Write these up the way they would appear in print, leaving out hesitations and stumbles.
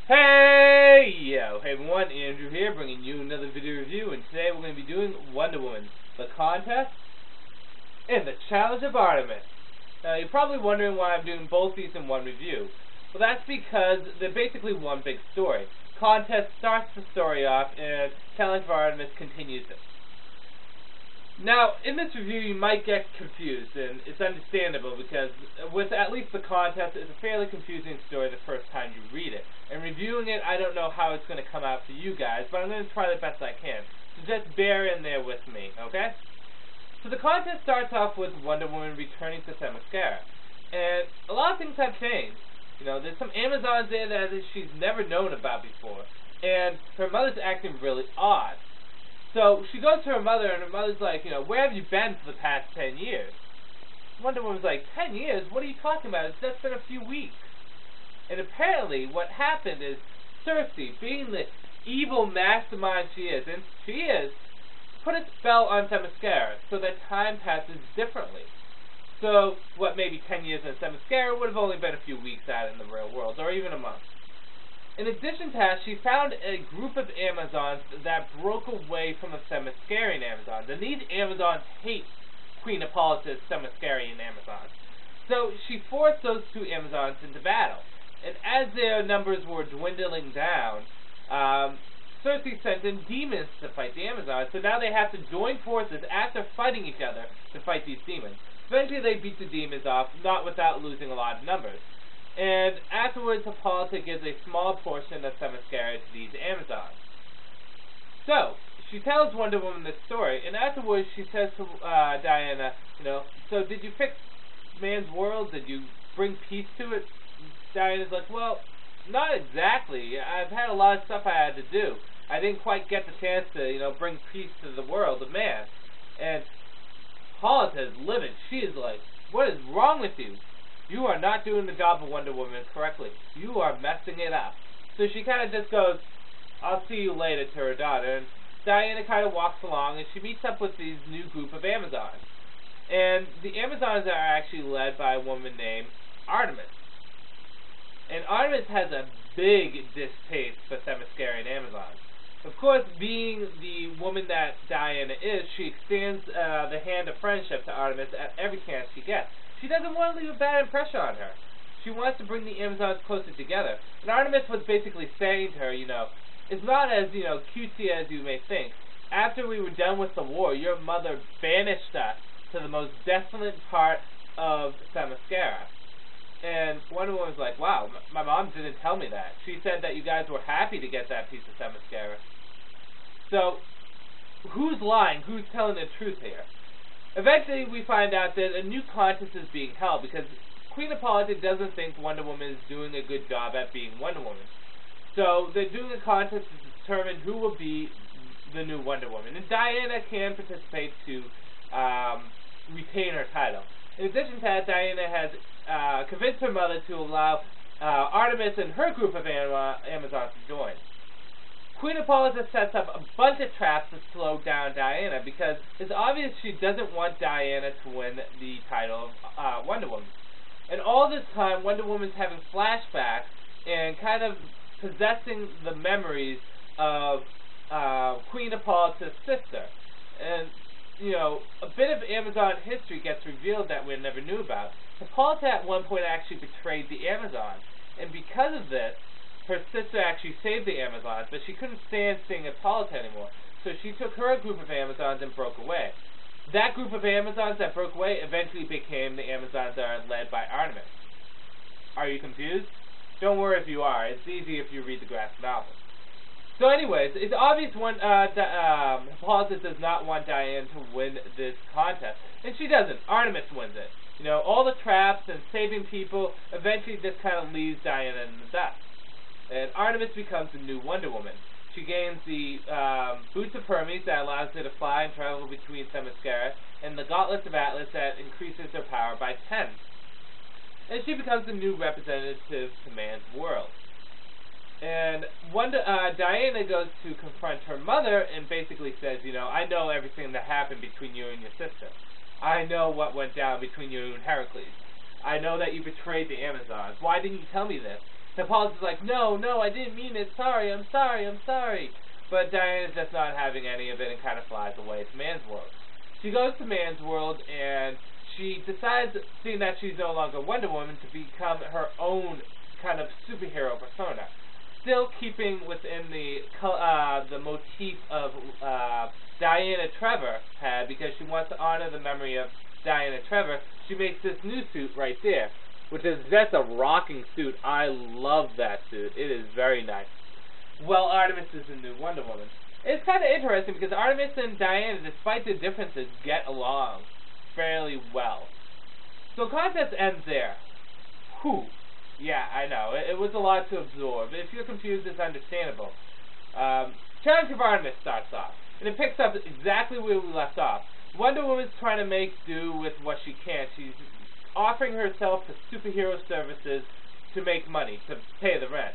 Hey everyone, Andrew here, bringing you another video review, and today we're going to be doing Wonder Woman, the contest, and the challenge of Artemis. Now you're probably wondering why I'm doing both these in one review. Well, that's because they're basically one big story. Contest starts the story off, and challenge of Artemis continues it. Now, in this review, you might get confused, and it's understandable because with at least the contest, it's a fairly confusing story the first time you read it. And reviewing it, I don't know how it's going to come out for you guys, but I'm going to try the best I can. So just bear in there with me, okay? So the contest starts off with Wonder Woman returning to Themyscira. And a lot of things have changed. You know, there's some Amazons there that she's never known about before. And her mother's acting really odd. So she goes to her mother, and her mother's like, where have you been for the past 10 years? Wonder Woman's like, 10 years? What are you talking about? It's just been a few weeks. And apparently what happened is Cersei, being the evil mastermind she is, put a spell on Themyscira so that time passes differently. So what maybe 10 years in Themyscira would have only been a few weeks out in the real world, or even a month. In addition to that, she found a group of Amazons that broke away from the Themyscirian Amazons. And these Amazons hate Queen Hippolyta's Themyscirian Amazons. So she forced those two Amazons into battle. And as their numbers were dwindling down, Cersei sent in demons to fight the Amazons. So now they have to join forces after fighting each other to fight these demons. Eventually they beat the demons off, not without losing a lot of numbers. And afterwards, Hippolyta gives a small portion of Themyscira to these Amazons. So, she tells Wonder Woman this story, and afterwards she says to Diana, so did you fix man's world? Did you bring peace to it? Diana's like, well, not exactly. I've had a lot of stuff I had to do. I didn't quite get the chance to, bring peace to the world of man. And Hippolyta is livid. She is like, what is wrong with you? You are not doing the job of Wonder Woman correctly. You are messing it up. So she kind of just goes, I'll see you later, to her daughter. And Diana kind of walks along, and she meets up with these new group of Amazons. And the Amazons are actually led by a woman named Artemis. And Artemis has a big distaste for Themyscirian Amazons. Of course, being the woman that Diana is, she extends the hand of friendship to Artemis at every chance she gets. She doesn't want to leave a bad impression on her. She wants to bring the Amazons closer together. And Artemis was basically saying to her, it's not as, cutesy as you may think. After we were done with the war, your mother banished us to the most desolate part of Themyscira. And Wonder Woman's like, wow, my mom didn't tell me that. She said that you guys were happy to get that piece of Themyscira. So, who's lying? Who's telling the truth here? Eventually, we find out that a new contest is being held because Queen Hippolyta doesn't think Wonder Woman is doing a good job at being Wonder Woman. So they're doing a contest to determine who will be the new Wonder Woman. And Diana can participate to retain her title. In addition to that, Diana has convinced her mother to allow Artemis and her group of Amazons to join. Queen Hippolyta sets up a bunch of traps to slow down Diana because it's obvious she doesn't want Diana to win the title of Wonder Woman. And all this time, Wonder Woman's having flashbacks and kind of possessing the memories of Queen Hippolyta's sister. And, a bit of Amazon history gets revealed that we never knew about. Hippolyta at one point actually betrayed the Amazon. And because of this, her sister actually saved the Amazons, but she couldn't stand seeing Hippolyta anymore. So she took her group of Amazons and broke away. That group of Amazons that broke away eventually became the Amazons that are led by Artemis. Are you confused? Don't worry if you are. It's easy if you read the graphic novel. So anyways, it's obvious Hippolyta does not want Diana to win this contest. And she doesn't. Artemis wins it. All the traps and saving people eventually just kind of leaves Diana in the dust. And Artemis becomes the new Wonder Woman. She gains the Boots of Hermes that allows her to fly and travel between Themyscira, and the Gauntlets of Atlas that increases her power by 10. And she becomes the new representative to man's world. And Diana goes to confront her mother and basically says, I know everything that happened between you and your sister. I know what went down between you and Heracles. I know that you betrayed the Amazons. Why didn't you tell me this? Hippolyta's like, no, I didn't mean it. Sorry, I'm sorry. But Diana's just not having any of it and kind of flies away to Man's World. She goes to Man's World and she decides, seeing that she's no longer Wonder Woman, to become her own kind of superhero persona. Still keeping within the motif of Diana Trevor had, because she wants to honor the memory of Diana Trevor. She makes this new suit right there, which is just a rocking suit. I love that suit. It is very nice. Well, Artemis is the new Wonder Woman. It's kind of interesting because Artemis and Diana, despite the differences, get along fairly well. So contest ends there. Whew. Yeah, I know. It was a lot to absorb. If you're confused, it's understandable. Challenge of Artemis starts off, and it picks up exactly where we left off. Wonder Woman's trying to make do with what she can. She's offering herself to superhero services to make money, to pay the rent.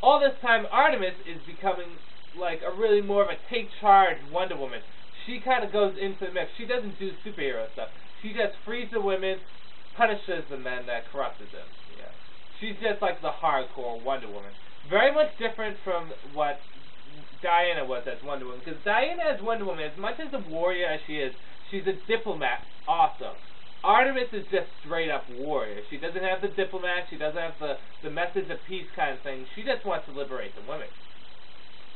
All this time, Artemis is becoming like a really more of a take-charge Wonder Woman. She kind of goes into the mix. She doesn't do superhero stuff. She just frees the women, punishes the men that corrupted them. Yeah. She's just like the hardcore Wonder Woman. Very much different from what Diana was as Wonder Woman. Because Diana as Wonder Woman, as much as a warrior as she is, she's a diplomat also. Artemis is just straight up warrior. She doesn't have the diplomat, she doesn't have the message of peace kind of thing. She just wants to liberate the women.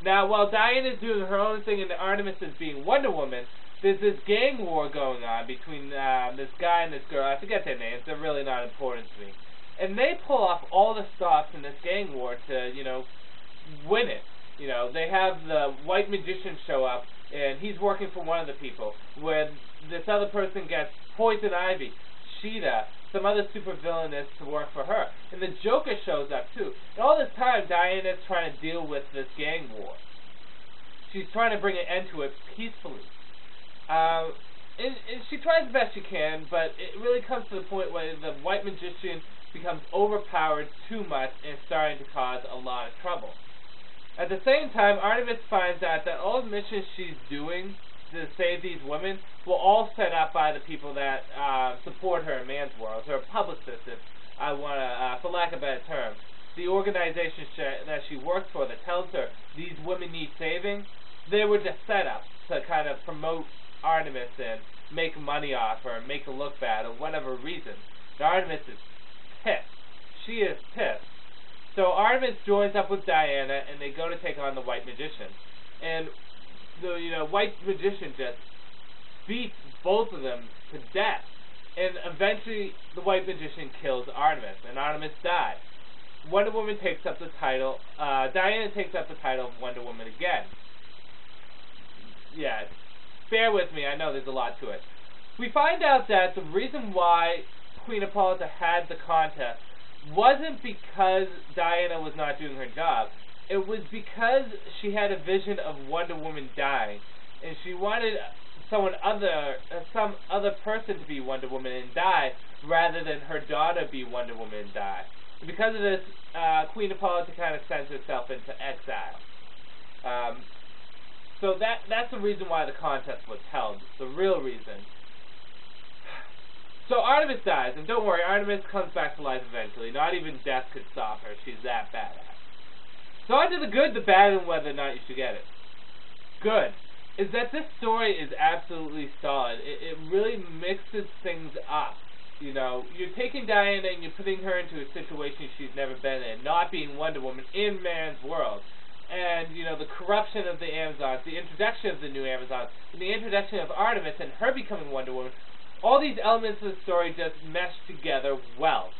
Now, while Diana is doing her own thing and Artemis is being Wonder Woman, there's this gang war going on between this guy and this girl. I forget their names. They're really not important to me. And they pull off all the stops in this gang war to, win it. They have the white magician show up, and he's working for one of the people, where this other person gets Poison Ivy, Sheeta, some other super villainess to work for her. And the Joker shows up too. And all this time, Diana's trying to deal with this gang war. She's trying to bring an end to it peacefully. And she tries the best she can, but it really comes to the point where the white magician becomes overpowered too much and starting to cause a lot of trouble. At the same time, Artemis finds out that all the missions she's doing to save these women were all set up by the people that support her in Man's World, her publicists, if I want to, for lack of a better term. The organization that she works for that tells her these women need saving, they were just set up to kind of promote Artemis and make money off her and make her look bad or whatever reason. And Artemis is pissed. She is pissed. So Artemis joins up with Diana and they go to take on the White Magician. And the White Magician just beats both of them to death. And eventually the White Magician kills Artemis, and Artemis dies. Wonder Woman takes up the title, Diana takes up the title of Wonder Woman again. Yeah, bear with me, I know there's a lot to it. We find out that the reason why Queen Hippolyta had the contest wasn't because Diana was not doing her job. It was because she had a vision of Wonder Woman dying, and she wanted some other person to be Wonder Woman and die, rather than her daughter be Wonder Woman and die. And because of this, Queen Hippolyta kind of sends herself into exile. So that's the reason why the contest was held, the real reason. So Artemis dies, and don't worry, Artemis comes back to life eventually. Not even death could stop her. She's that badass. So on to the good, the bad, and whether or not you should get it. Good is that this story is absolutely solid. It really mixes things up. You're taking Diana and you're putting her into a situation she's never been in, not being Wonder Woman in Man's World. And, the corruption of the Amazons, the introduction of the new Amazons, and the introduction of Artemis and her becoming Wonder Woman, all these elements of the story just mesh together well.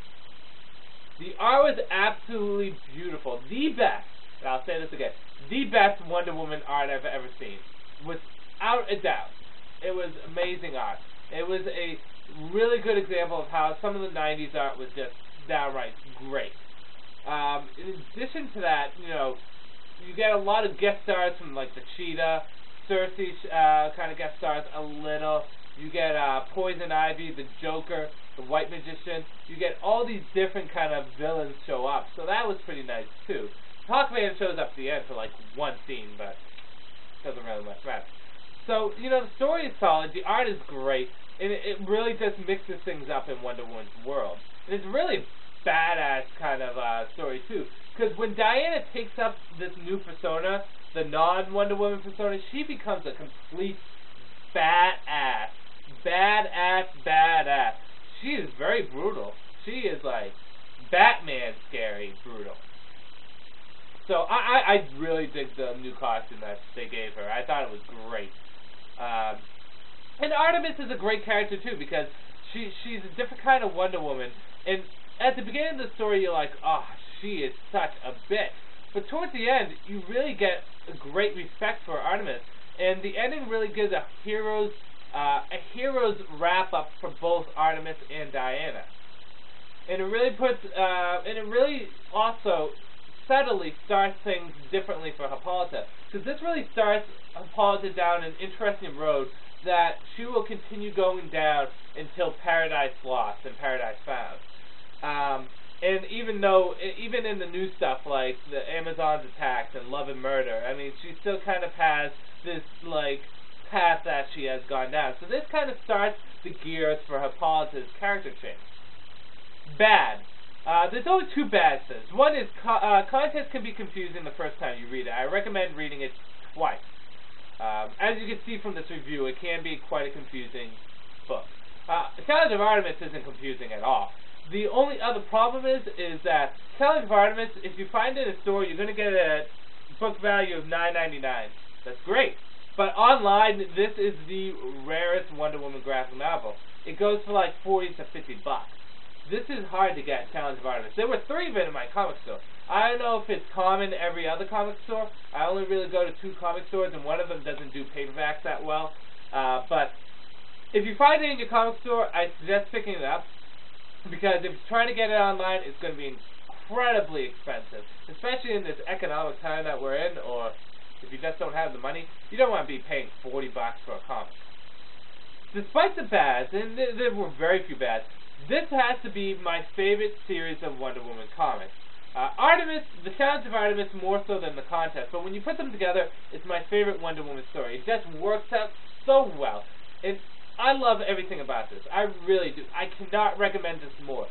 The art was absolutely beautiful. The best, and I'll say this again, the best Wonder Woman art I've ever seen. Without a doubt. It was amazing art. It was a really good example of how some of the 90s art was just downright great. In addition to that, you get a lot of guest stars from like the Cheetah, Cersei kind of guest stars a little. You get Poison Ivy, the Joker, the White Magician. You get all these different kind of villains show up. So that was pretty nice too. Hawkman shows up at the end for like one scene, but doesn't really much matter. So, the story is solid, the art is great, and it really just mixes things up in Wonder Woman's world. And it's really badass kind of story too. Because when Diana takes up this new persona, the non-Wonder Woman persona, she becomes a complete badass. Badass. She is very brutal. She is like Batman scary brutal. So I really dig the new costume that they gave her. I thought it was great. And Artemis is a great character too, because she's a different kind of Wonder Woman. And at the beginning of the story, you're like, oh, she is such a bitch. But towards the end, you really get a great respect for Artemis, and the ending really gives a hero's wrap up for both Artemis and Diana. And it really also subtly starts things differently for Hippolyta, because this really starts Hippolyta down an interesting road that she will continue going down until Paradise Lost and Paradise Found. And even in the new stuff like the Amazon's Attacks and Love and Murder, I mean, she still kind of has this like path that she has gone down. So this kind of starts the gears for Hippolyta's character change. Bad. There's only two bad things. One is content can be confusing the first time you read it. I recommend reading it twice. As you can see from this review, it can be quite a confusing book. Challenge of Artemis isn't confusing at all. The only other problem is that Challenge of Artemis, if you find it in a store, you're going to get a book value of $9.99. That's great. But online, this is the rarest Wonder Woman graphic novel. It goes for like $40 to $50. This is hard to get, Challenge of Artemis. There were 3 of it in my comic store. I don't know if it's common every other comic store. I only really go to 2 comic stores, and one of them doesn't do paperbacks that well. But if you find it in your comic store, I suggest picking it up, because if you're trying to get it online, it's going to be incredibly expensive, especially in this economic time that we're in, or if you just don't have the money. You don't want to be paying $40 for a comic. Despite the bads, and there were very few bads, this has to be my favorite series of Wonder Woman comics. Artemis, the Challenge of Artemis, more so than the contest, but when you put them together, it's my favorite Wonder Woman story. It just works out so well. I love everything about this. I really do. I cannot recommend this more.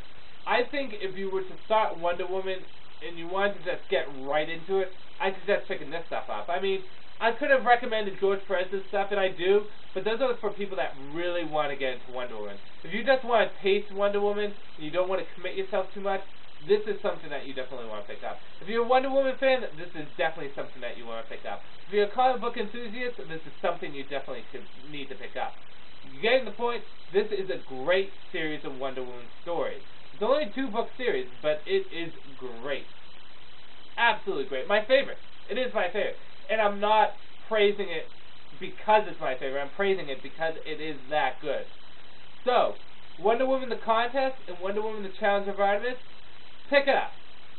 I think if you were to start Wonder Woman and you wanted to just get right into it, I suggest picking this stuff up. I mean, I could have recommended George Perez's stuff, and I do, but those are for people that really want to get into Wonder Woman. If you just want to taste Wonder Woman and you don't want to commit yourself too much, this is something that you definitely want to pick up. If you're a Wonder Woman fan, this is definitely something that you want to pick up. If you're a comic book enthusiast, this is something you definitely need to pick up. You getting the point? This is a great series of Wonder Woman stories. It's only a 2-book series, but it is great. Absolutely great. My favorite. It is my favorite. And I'm not praising it because it's my favorite. I'm praising it because it is that good. So, Wonder Woman the Contest and Wonder Woman the Challenge of Artemis, pick it up.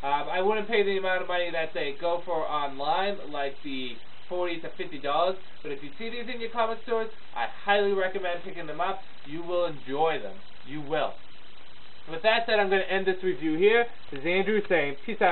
I wouldn't pay the amount of money that they go for online, like the $40 to $50, but if you see these in your comic stores, I highly recommend picking them up. You will enjoy them. You will. With that said, I'm going to end this review here. This is Andrew saying peace out.